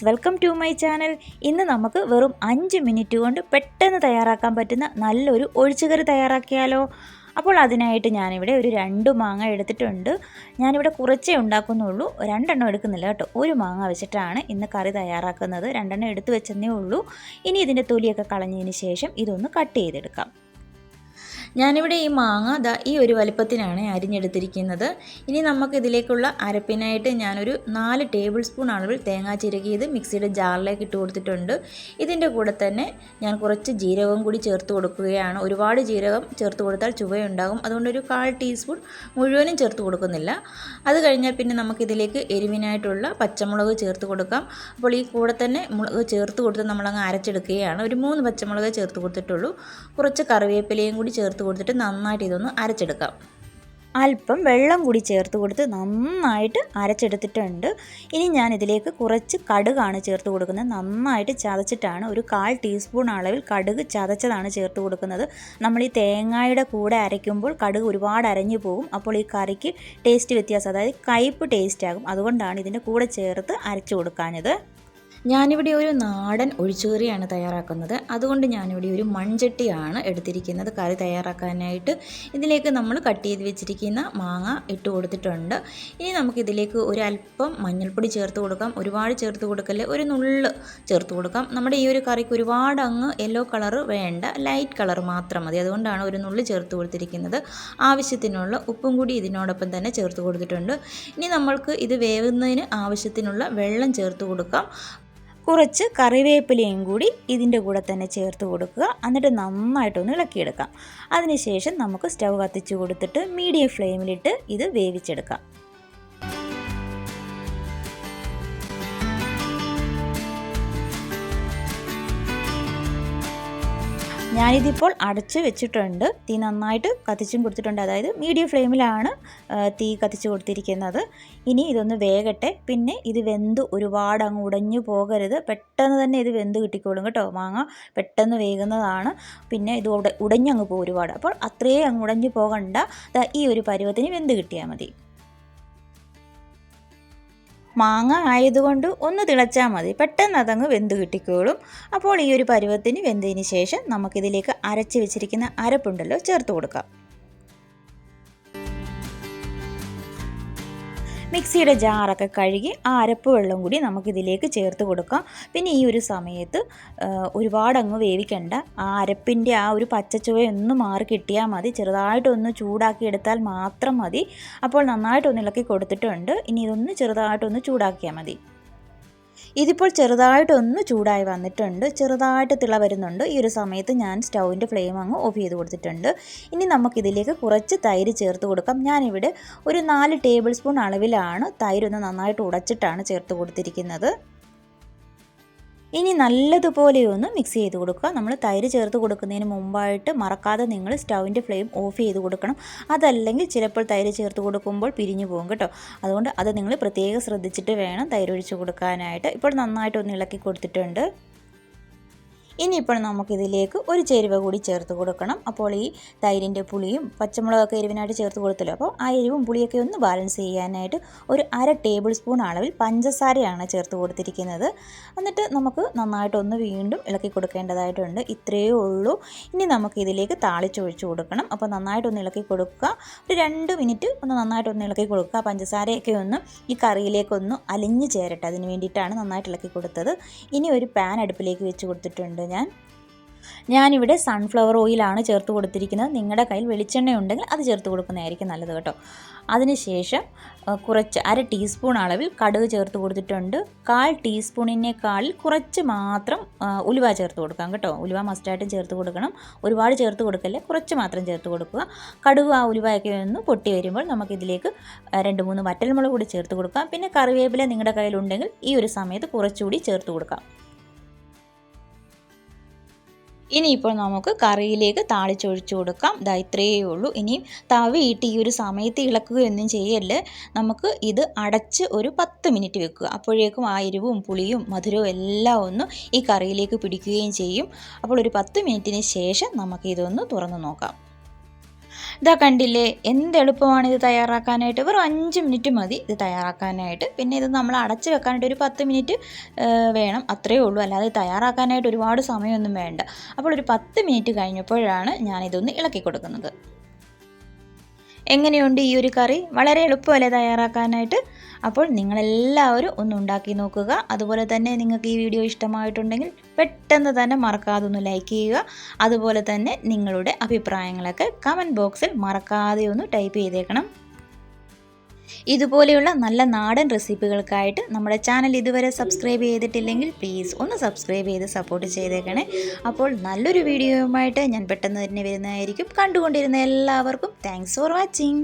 Welcome to my channel. ഇന്ന് നമുക്ക് വെറും 5 മിനിറ്റ് കൊണ്ട് പെട്ടെന്ന് തയ്യാറാക്കാൻ പറ്റുന്ന നല്ലൊരു ഒഴിച്ചുകറി തയ്യാറാക്കിയാലോ? അപ്പോൾ അതിനായിട്ട് ഞാനിവിടെ ഒരു 2 മാങ്ങ എടുത്തിട്ടുണ്ട്. ഞാനിവിടെ കുറച്ചേ ഉണ്ടാക്കുന്നുള്ളൂ, 2 എണ്ണം എടുക്കുന്നില്ല കേട്ടോ. ഒരു മാങ്ങ വെച്ചിട്ടാണ് ഇന്ന് കറി തയ്യാറാക്കുന്നത്. 2 എണ്ണം എടുത്ത് വെച്ചെന്നേ ഉള്ളൂ. ഇനി ഇതിൻ്റെ തൊലിയൊക്കെ കളഞ്ഞതിന് ശേഷം ഇതൊന്ന് കട്ട് ചെയ്തെടുക്കാം. ഞാനിവിടെ ഈ മാങ്ങ ഈ ഒരു വലിപ്പത്തിനാണ് അരിഞ്ഞെടുത്തിരിക്കുന്നത്. ഇനി നമുക്കിതിലേക്കുള്ള അരപ്പിനായിട്ട് ഞാനൊരു 4 ടേബിൾ സ്പൂൺ അളവിൽ തേങ്ങ ചിരകിയത് മിക്സിയുടെ ജാറിലേക്ക് ഇട്ട് കൊടുത്തിട്ടുണ്ട്. ഇതിൻ്റെ കൂടെ തന്നെ ഞാൻ കുറച്ച് ജീരകവും കൂടി ചേർത്ത് കൊടുക്കുകയാണ്. ഒരുപാട് ജീരകം ചേർത്ത് കൊടുത്താൽ ചുവയുണ്ടാകും, അതുകൊണ്ടൊരു 1/4 ടീസ്പൂൺ മുഴുവനും ചേർത്ത് കൊടുക്കുന്നില്ല. അത് കഴിഞ്ഞാൽ പിന്നെ നമുക്കിതിലേക്ക് എരിവിനായിട്ടുള്ള പച്ചമുളക് ചേർത്ത് കൊടുക്കാം. അപ്പോൾ ഈ കൂടെ തന്നെ മുളക് ചേർത്ത് കൊടുത്ത് നമ്മളങ്ങ് അരച്ചെടുക്കുകയാണ്. ഒരു 3 പച്ചമുളക് ചേർത്ത് കൊടുത്തിട്ടുള്ളൂ. കുറച്ച് കറിവേപ്പിലയും കൂടി ചേർത്ത് കൊടുത്തിട്ട് നന്നായിട്ട് ഇതൊന്ന് അരച്ചെടുക്കാം. അല്പം വെള്ളം കൂടി ചേർത്ത് കൊടുത്ത് നന്നായിട്ട് അരച്ചെടുത്തിട്ടുണ്ട്. ഇനി ഞാൻ ഇതിലേക്ക് കുറച്ച് കടുകാണ് ചേർത്ത് കൊടുക്കുന്നത്. നന്നായിട്ട് ചതച്ചിട്ടാണ്, ഒരു 1/4 ടീസ്പൂൺ അളവിൽ കടുക് ചതച്ചതാണ് ചേർത്ത് കൊടുക്കുന്നത്. നമ്മൾ ഈ തേങ്ങയുടെ കൂടെ അരയ്ക്കുമ്പോൾ കടുക് ഒരുപാട് അരഞ്ഞു പോകും. അപ്പോൾ ഈ കറിക്ക് ടേസ്റ്റ് വ്യത്യാസം, അതായത് കയ്പ്പ് ടേസ്റ്റ് ആകും. അതുകൊണ്ടാണ് ഇതിൻ്റെ കൂടെ ചേർത്ത് അരച്ചു കൊടുക്കാഞ്ഞത്. ഞാനിവിടെ ഒരു നാടൻ ഒഴിച്ചുകറിയാണ് തയ്യാറാക്കുന്നത്. അതുകൊണ്ട് ഞാനിവിടെ ഒരു മൺചട്ടിയാണ് എടുത്തിരിക്കുന്നത് കറി തയ്യാറാക്കാനായിട്ട്. ഇതിലേക്ക് നമ്മൾ കട്ട് ചെയ്ത് വെച്ചിരിക്കുന്ന മാങ്ങ ഇട്ട് കൊടുത്തിട്ടുണ്ട്. ഇനി നമുക്കിതിലേക്ക് ഒരല്പം മഞ്ഞൾപ്പൊടി ചേർത്ത് കൊടുക്കാം. ഒരുപാട് ചേർത്ത് കൊടുക്കല്ലേ, ഒരു നുള്ള് ചേർത്ത് കൊടുക്കാം. നമ്മുടെ ഈ ഒരു കറിക്ക് ഒരുപാട് അങ്ങ് യെല്ലോ കളർ വേണ്ട, ലൈറ്റ് കളർ മാത്രം മതി. അതുകൊണ്ടാണ് ഒരു നുള്ള് ചേർത്ത് കൊടുത്തിരിക്കുന്നത്. ആവശ്യത്തിനുള്ള ഉപ്പും കൂടി ഇതിനോടൊപ്പം തന്നെ ചേർത്ത് കൊടുത്തിട്ടുണ്ട്. ഇനി നമ്മൾക്ക് ഇത് വേവുന്നതിന് ആവശ്യത്തിനുള്ള വെള്ളം ചേർത്ത് കൊടുക്കാം. കുറച്ച് കറിവേപ്പിലയും കൂടി ഇതിൻ്റെ കൂടെ തന്നെ ചേർത്ത് കൊടുക്കുക. എന്നിട്ട് നന്നായിട്ടൊന്ന് ഇളക്കിയെടുക്കാം. അതിനുശേഷം നമുക്ക് സ്റ്റൗ കത്തിച്ച് കൊടുത്തിട്ട് മീഡിയം ഫ്ലെയിമിലിട്ട് ഇത് വേവിച്ചെടുക്കാം. ഞാനിതിപ്പോൾ അടച്ച് വെച്ചിട്ടുണ്ട്. തീ നന്നായിട്ട് കത്തിച്ചും കൊടുത്തിട്ടുണ്ട്, അതായത് മീഡിയം ഫ്ലെയിമിലാണ് തീ കത്തിച്ച് കൊടുത്തിരിക്കുന്നത്. ഇനി ഇതൊന്ന് വേകട്ടെ. പിന്നെ ഇത് വെന്ത് ഒരുപാട് അങ്ങ് ഉടഞ്ഞു പോകരുത്, പെട്ടെന്ന് തന്നെ ഇത് വെന്ത് കിട്ടിക്കോളും കേട്ടോ. മാങ്ങ പെട്ടെന്ന് വേകുന്നതാണ്, പിന്നെ ഇത് ഉടഞ്ഞങ്ങ് പോകും ഒരുപാട്. അപ്പോൾ അത്രയും അങ്ങ് ഉടഞ്ഞു പോകണ്ട, ഈ ഒരു പരുവത്തിന് വെന്ത് കിട്ടിയാൽ മതി. മാങ്ങ ആയതുകൊണ്ട് ഒന്ന് തിളച്ചാൽ മതി, പെട്ടെന്ന് അതങ്ങ് വെന്ത് കിട്ടിക്കോളും. അപ്പോൾ ഈ ഒരു പരുവത്തിന് വെന്തതിന് ശേഷം നമുക്കിതിലേക്ക് അരച്ച് വെച്ചിരിക്കുന്ന അരപ്പുണ്ടല്ലോ ചേർത്ത് കൊടുക്കാം. മിക്സിയുടെ ജാറൊക്കെ കഴുകി ആ അരപ്പ് വെള്ളം കൂടി നമുക്കിതിലേക്ക് ചേർത്ത് കൊടുക്കാം. പിന്നെ ഈ ഒരു സമയത്ത് ഒരുപാടങ്ങ് വേവിക്കണ്ട, ആ അരപ്പിൻ്റെ ആ ഒരു പച്ചച്ചുവയൊന്ന് മാറി കിട്ടിയാൽ മതി. ചെറുതായിട്ടൊന്ന് ചൂടാക്കി എടുത്താൽ മാത്രം മതി. അപ്പോൾ നന്നായിട്ടൊന്ന് ഇളക്കി കൊടുത്തിട്ടുണ്ട്. ഇനി ഇതൊന്ന് ചെറുതായിട്ടൊന്ന് ചൂടാക്കിയാൽ മതി. ഇതിപ്പോൾ ചെറുതായിട്ടൊന്ന് ചൂടായി വന്നിട്ടുണ്ട്, ചെറുതായിട്ട് തിള വരുന്നുണ്ട്. ഈ ഒരു സമയത്ത് ഞാൻ സ്റ്റൗവിൻ്റെ ഫ്ലെയിം അങ്ങ് ഓഫ് ചെയ്ത് കൊടുത്തിട്ടുണ്ട്. ഇനി നമുക്കിതിലേക്ക് കുറച്ച് തൈര് ചേർത്ത് കൊടുക്കാം. ഞാനിവിടെ ഒരു 4 ടേബിൾ സ്പൂൺ അളവിലാണ് തൈരൊന്ന് നന്നായിട്ട് ഉടച്ചിട്ടാണ് ചേർത്ത് കൊടുത്തിരിക്കുന്നത്. ഇനി നല്ലതുപോലെ ഒന്ന് മിക്സ് ചെയ്ത് കൊടുക്കുക. നമ്മൾ തൈര് ചേർത്ത് കൊടുക്കുന്നതിന് മുമ്പായിട്ട് മറക്കാതെ നിങ്ങൾ സ്റ്റൗവിൻ്റെ ഫ്ലെയിം ഓഫ് ചെയ്ത് കൊടുക്കണം. അതല്ലെങ്കിൽ ചിലപ്പോൾ തൈര് ചേർത്ത് കൊടുക്കുമ്പോൾ പിരിഞ്ഞു പോകും കേട്ടോ. അതുകൊണ്ട് അത് നിങ്ങൾ പ്രത്യേകം ശ്രദ്ധിച്ചിട്ട് വേണം തൈര് ഒഴിച്ച് കൊടുക്കാനായിട്ട്. ഇപ്പോൾ നന്നായിട്ടൊന്ന് ഇളക്കി കൊടുത്തിട്ടുണ്ട്. ഇനിയിപ്പോൾ നമുക്കിതിലേക്ക് ഒരു ചേരുവ കൂടി ചേർത്ത് കൊടുക്കണം. അപ്പോൾ ഈ തൈരിൻ്റെ പുളിയും പച്ചമുളകൊക്കെ എരിവിനായിട്ട് ചേർത്ത് കൊടുത്തല്ലോ, അപ്പോൾ ആ എരിവും പുളിയൊക്കെ ഒന്ന് ബാലൻസ് ചെയ്യാനായിട്ട് ഒരു 1/2 ടേബിൾ സ്പൂൺ അളവിൽ പഞ്ചസാരയാണ് ചേർത്ത് കൊടുത്തിരിക്കുന്നത്. എന്നിട്ട് നമുക്ക് നന്നായിട്ടൊന്ന് വീണ്ടും ഇളക്കി കൊടുക്കേണ്ടതായിട്ടുണ്ട്. ഇത്രയേ ഉള്ളൂ. ഇനി നമുക്കിതിലേക്ക് താളിച്ചൊഴിച്ച് കൊടുക്കണം. അപ്പോൾ നന്നായിട്ടൊന്ന് ഇളക്കി കൊടുക്കുക. ഒരു 2 മിനിറ്റ് ഒന്ന് നന്നായിട്ടൊന്ന് ഇളക്കി കൊടുക്കുക. പഞ്ചസാരയൊക്കെ ഒന്ന് ഈ കറിയിലേക്കൊന്ന് അലിഞ്ഞ് ചേരട്ടെ, അതിന് വേണ്ടിയിട്ടാണ് നന്നായിട്ട് ഇളക്കി കൊടുത്തത്. ഇനി ഒരു പാൻ അടുപ്പിലേക്ക് വെച്ച് കൊടുത്തിട്ടുണ്ട്. ഞാനിവിടെ സൺഫ്ലവർ ഓയിലാണ് ചേർത്ത് കൊടുത്തിരിക്കുന്നത്. നിങ്ങളുടെ കയ്യിൽ വെളിച്ചെണ്ണ ഉണ്ടെങ്കിൽ അത് ചേർത്ത് കൊടുക്കുന്നതായിരിക്കും നല്ലത് കേട്ടോ. അതിനുശേഷം കുറച്ച് 1/2 ടീസ്പൂൺ അളവിൽ കടുക് ചേർത്ത് കൊടുത്തിട്ടുണ്ട്. 1/4 ടീസ്പൂണിനേക്കാളിൽ കുറച്ച് മാത്രം ഉലുവ ചേർത്ത് കൊടുക്കാം കേട്ടോ. ഉലുവ മസ്റ്റായിട്ടും ചേർത്ത് കൊടുക്കണം, ഒരുപാട് ചേർത്ത് കൊടുക്കല്ലേ, കുറച്ച് മാത്രം ചേർത്ത് കൊടുക്കുക. കടുക് ആ ഉലുവയൊക്കെ ഒന്ന് പൊട്ടി വരുമ്പോൾ നമുക്കിതിലേക്ക് 2-3 വറ്റൽമുളക് കൂടി ചേർത്ത് കൊടുക്കാം. പിന്നെ കറിവേപ്പില നിങ്ങളുടെ കയ്യിലുണ്ടെങ്കിൽ ഈ ഒരു സമയത്ത് കുറച്ചുകൂടി ചേർത്ത് കൊടുക്കാം. ഇനിയിപ്പോൾ നമുക്ക് കറിയിലേക്ക് താളിച്ചൊഴിച്ച് കൊടുക്കാം. ഇത്രയേ ഉള്ളൂ. ഇനിയും തവിയിട്ട് ഈ ഒരു സമയത്ത് ഇളക്കുകയൊന്നും ചെയ്യല്ലേ. നമുക്ക് ഇത് അടച്ച് ഒരു 10 മിനിറ്റ് വെക്കുക. അപ്പോഴേക്കും ആ എരിവും പുളിയും മധുരവും എല്ലാം ഒന്ന് ഈ കറിയിലേക്ക് പിടിക്കുകയും ചെയ്യും. അപ്പോൾ ഒരു 10 മിനിറ്റിന് ശേഷം നമുക്കിതൊന്ന് തുറന്ന് നോക്കാം. ഇതാ കണ്ടില്ലേ, എന്ത് എളുപ്പമാണ് ഇത് തയ്യാറാക്കാനായിട്ട്. വെറും 5 മിനിറ്റ് മതി ഇത് തയ്യാറാക്കാനായിട്ട്. പിന്നെ ഇത് നമ്മൾ അടച്ച് വെക്കാനായിട്ട് ഒരു 10 മിനിറ്റ് വേണം, അത്രയേ ഉള്ളൂ. അല്ലാതെ തയ്യാറാക്കാനായിട്ട് ഒരുപാട് സമയമൊന്നും വേണ്ട. അപ്പോൾ ഒരു 10 മിനിറ്റ് കഴിഞ്ഞപ്പോഴാണ് ഞാനിതൊന്ന് ഇളക്കി കൊടുക്കുന്നത്. എങ്ങനെയുണ്ട് ഈ ഒരു കറി? വളരെ എളുപ്പമല്ലേ തയ്യാറാക്കാനായിട്ട്? അപ്പോൾ നിങ്ങളെല്ലാവരും ഒന്ന് ഉണ്ടാക്കി നോക്കുക. അതുപോലെ തന്നെ നിങ്ങൾക്ക് ഈ വീഡിയോ ഇഷ്ടമായിട്ടുണ്ടെങ്കിൽ പെട്ടെന്ന് തന്നെ മറക്കാതെ ഒന്ന് ലൈക്ക് ചെയ്യുക. അതുപോലെ തന്നെ നിങ്ങളുടെ അഭിപ്രായങ്ങളൊക്കെ കമൻറ്റ് ബോക്സിൽ മറക്കാതെ ഒന്ന് ടൈപ്പ് ചെയ്തേക്കണം. ഇതുപോലെയുള്ള നല്ല നാടൻ റെസിപ്പികൾക്കായിട്ട് നമ്മുടെ ചാനൽ ഇതുവരെ സബ്സ്ക്രൈബ് ചെയ്തിട്ടില്ലെങ്കിൽ പ്ലീസ് ഒന്ന് സബ്സ്ക്രൈബ് ചെയ്ത് സപ്പോർട്ട് ചെയ്തേക്കണേ. അപ്പോൾ നല്ലൊരു വീഡിയോയുമായിട്ട് ഞാൻ പെട്ടെന്ന് തന്നെ വരുന്നതായിരിക്കും. കണ്ടുകൊണ്ടിരുന്ന എല്ലാവർക്കും താങ്ക്സ് ഫോർ വാച്ചിങ്.